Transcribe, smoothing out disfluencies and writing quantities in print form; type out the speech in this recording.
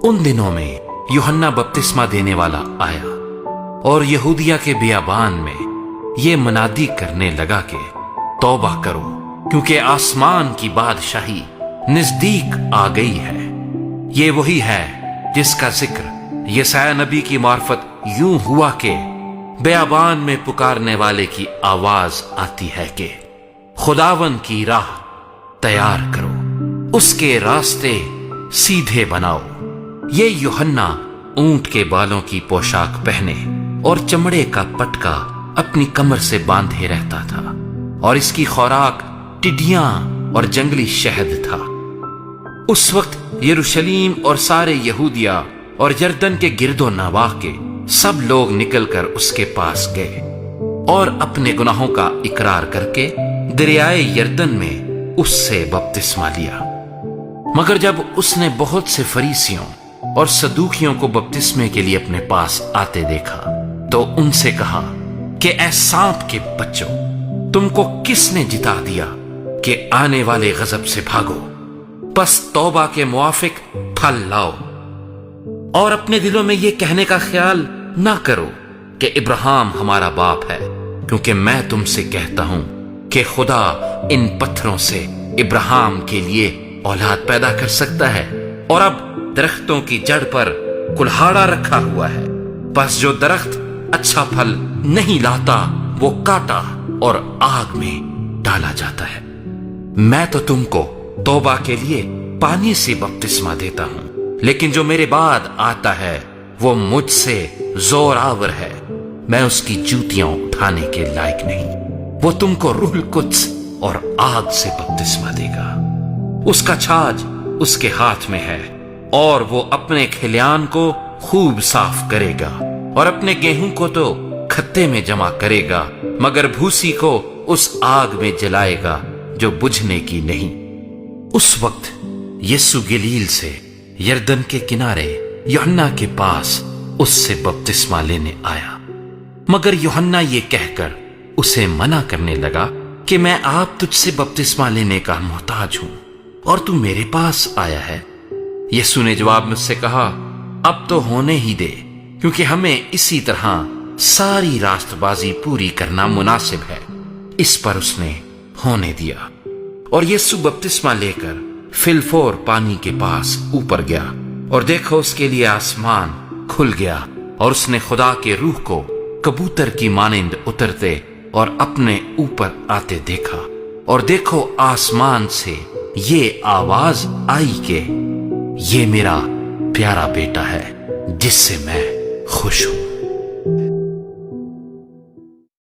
उन दिनों में यूहन्ना बपतिस्मा देने वाला आया और यहूदिया के बियाबान में ये मनादी करने लगा कि तौबा करो, क्योंकि आसमान की बादशाही नजदीक आ गई है। ये वही है जिसका जिक्र यसाया नबी की मार्फत यूं हुआ कि बियाबान में पुकारने वाले की आवाज आती है कि खुदावन की राह तैयार करो, उसके रास्ते सीधे बनाओ। ये यूहन्ना ऊंट के बालों की पोशाक पहने और चमड़े का पटका अपनी कमर से बांधे रहता था, और इसकी खुराक टिड्डियां और जंगली शहद था। उस वक्त यरूशलेम और सारे यहूदिया और यरदन के गिरदो नवाह के सब लोग निकलकर उसके पास गए और अपने गुनाहों का इकरार करके दरियाए यरदन में उससे बपतिस्मा लिया। मगर जब उसने बहुत से फरीसियों और सदूकियों को बपतिस्मे के लिए अपने पास आते देखा तो उनसे कहा कि ऐ सांप के बच्चों, तुमको किसने जिता दिया कि आने वाले गजब से भागो? बस तौबा के मुआफिक फल लाओ और अपने दिलों में यह कहने का ख्याल ना करो कि इब्राहिम हमारा बाप है, क्योंकि मैं तुमसे कहता हूं कि खुदा इन पत्थरों से इब्राहिम के लिए औलाद पैदा कर सकता है। और अब दरख्तों की जड़ पर कुल्हाड़ा रखा हुआ है, बस जो दरख्त अच्छा फल नहीं लाता वो काटा और आग में डाला जाता है। मैं तो तुमको तौबा के लिए पानी से बपतिस्मा देता हूं, लेकिन जो मेरे बाद आता है वो मुझसे जोरावर है, मैं उसकी जूतियां उठाने के लायक नहीं। वो तुमको रूहुल कुद्स और आग से बपतिस्मा देगा। उसका छाज उसके हाथ में है और वो अपने खलियान को खूब साफ करेगा और अपने गेहूं को तो खत्ते में जमा करेगा, मगर भूसी को उस आग में जलाएगा जो बुझने की नहीं। उस वक्त यीशु गलील से यरदन के किनारे यूहन्ना के पास उससे बपतिस्मा लेने आया, मगर यूहन्ना ये कहकर उसे मना करने लगा कि मैं आप तुझसे बपतिस्मा लेने का मोहताज हूं और तू मेरे पास आया है। यीशु ने जवाब में उससे कहा, अब तो होने ही दे, क्योंकि हमें इसी तरह सारी रास्तबाजी पूरी करना मुनासिब है। इस पर उसने होने दिया और यीशु बपतिस्मा लेकर फिलफोर पानी के पास ऊपर गया, और देखो उसके लिए आसमान खुल गया और उसने खुदा के रूह को कबूतर की मानिंद उतरते और अपने ऊपर आते देखा। और देखो आसमान से ये आवाज आई कि ये मेरा प्यारा बेटा है जिससे मैं खुश हूं।